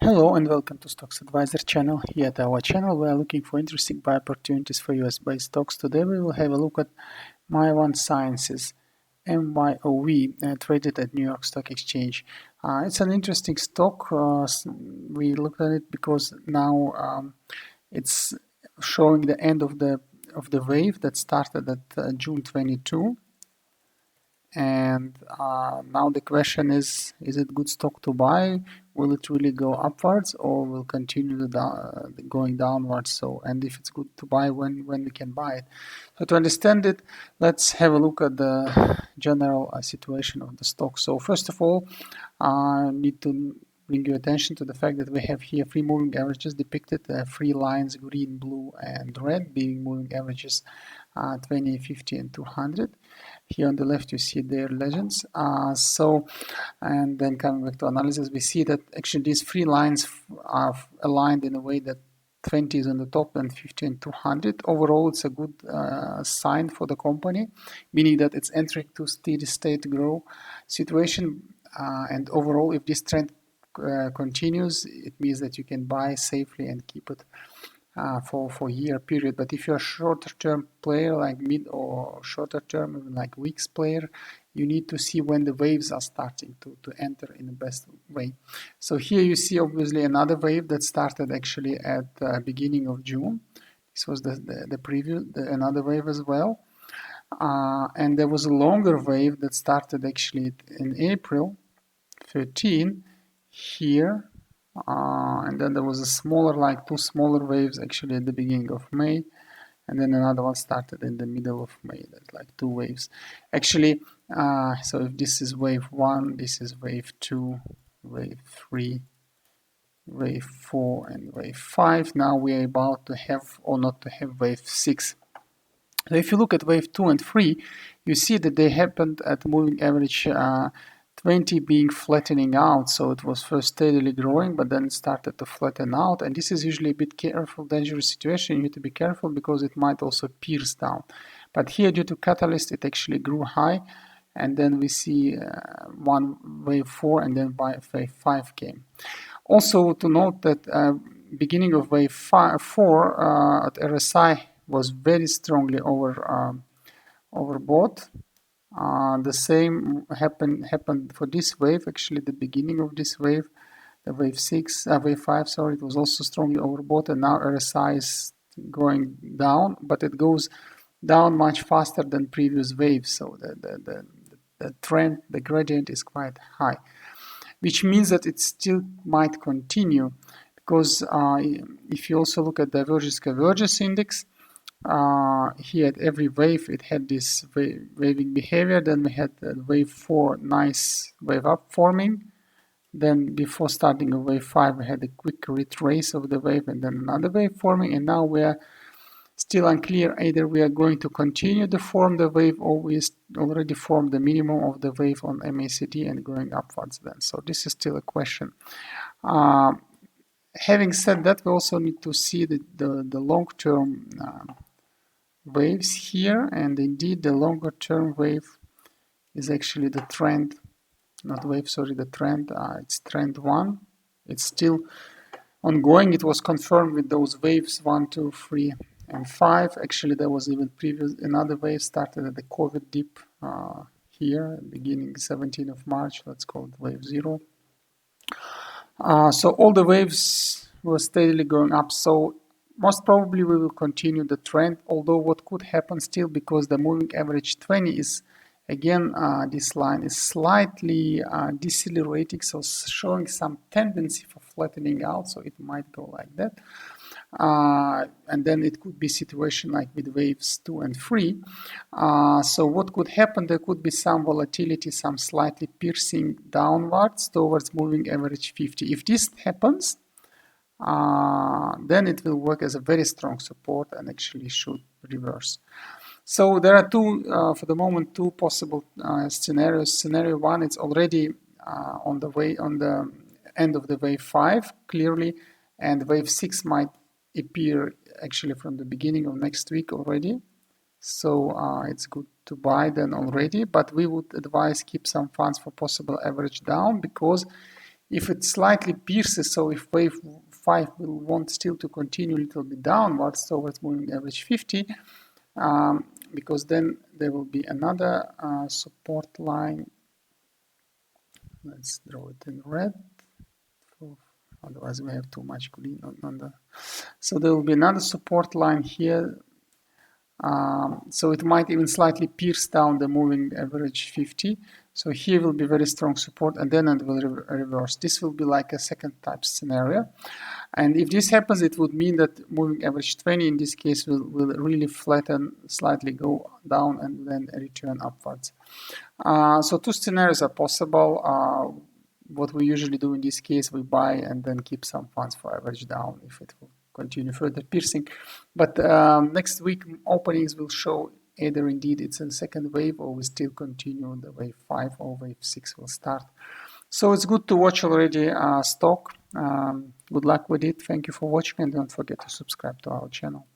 Hello and welcome to Stocks Advisor channel. Here at our channel we are looking for interesting buy opportunities for US-based stocks. Today we will have a look at MYOV Sciences, MYOV, traded at New York Stock Exchange. It's an interesting stock. We looked at it because now it's showing the end of the wave that started at June 22. And now the question is it good stock to buy? Will it really go upwards or will continue going downwards? And if it's good to buy, when we can buy it? So to understand it, let's have a look at the general situation of the stock. So first of all, I need to bring your attention to the fact that we have here three moving averages depicted, three lines, green, blue, and red, being moving averages 20, 50, and 200. Here on the left you see their legends. And then coming back to analysis, we see that actually these three lines are aligned in a way that 20 is on the top and 50 and 200. Overall, it's a good sign for the company, meaning that it's entering to steady state grow situation. And overall, if this trend continues, it means that you can buy safely and keep it for a year period. But if you're a shorter term player, like mid or shorter term, even like weeks player, you need to see when the waves are starting to enter in the best way. So here you see obviously another wave that started actually at the beginning of June. This was the preview, another wave as well. And there was a longer wave that started actually in April 13 here. And then there was a smaller, like two smaller waves actually at the beginning of May, and then another one started in the middle of May. That's like two waves actually. So if this is wave 1, this is wave 2, wave 3, wave 4, and wave 5. Now we are about to have or not to have wave 6. So if you look at wave 2 and 3, you see that they happened at moving average 20 being flattening out. So it was first steadily growing, but then it started to flatten out. And this is usually a bit careful, dangerous situation. You need to be careful because it might also pierce down. But here, due to catalyst, it actually grew high. And then we see one wave 4 and then wave 5 came. Also to note that beginning of wave 4 at RSI was very strongly overbought. The same happened for this wave. Actually, the beginning of this wave, the wave 5, sorry, it was also strongly overbought, and now RSI is going down, but it goes down much faster than previous waves. So the trend, the gradient is quite high, which means that it still might continue because if you also look at divergence convergence index, here at every wave it had this waving behavior. Then we had wave 4, nice wave up forming. Then before starting a wave 5 we had a quick retrace of the wave and then another wave forming, and now we are still unclear either we are going to continue to form the wave or we already formed the minimum of the wave on MACD and going upwards then. So this is still a question. Having said that, we also need to see the long-term waves here, and indeed the longer term wave is actually the trend, not wave, sorry, the trend. It's trend 1. It's still ongoing. It was confirmed with those waves 1, 2, 3, and 5. Actually, there was even another wave started at the COVID dip here, beginning 17th of March. Let's call it wave 0. So all the waves were steadily going up. So most probably we will continue the trend, although what could happen still, because the moving average 20 is again this line is slightly decelerating, so showing some tendency for flattening out, so it might go like that. And then it could be situation like with waves 2 and 3. So what could happen? There could be some volatility, some slightly piercing downwards towards moving average 50. If this happens, then it will work as a very strong support and actually should reverse. So there are for the moment, two possible scenarios. Scenario 1, it's already on the end of the wave 5 clearly, and wave 6 might appear actually from the beginning of next week already. So it's good to buy then already, but we would advise keep some funds for possible average down, because If it slightly pierces, so if wave 5 will want still to continue a little bit downwards towards moving average 50, because then there will be another support line. Let's draw it in red. Otherwise we have too much green on the. So there will be another support line here. So it might even slightly pierce down the moving average 50. So here will be very strong support, and then it will reverse. This will be like a second type scenario. And if this happens, it would mean that moving average 20 in this case will really flatten, slightly go down, and then return upwards. So two scenarios are possible. What we usually do in this case, we buy and then keep some funds for average down if it will continue further piercing. But next week openings will show either indeed it's a second wave, or we still continue the wave 5, or wave 6 will start. So it's good to watch already stock. Good luck with it. Thank you for watching, and don't forget to subscribe to our channel.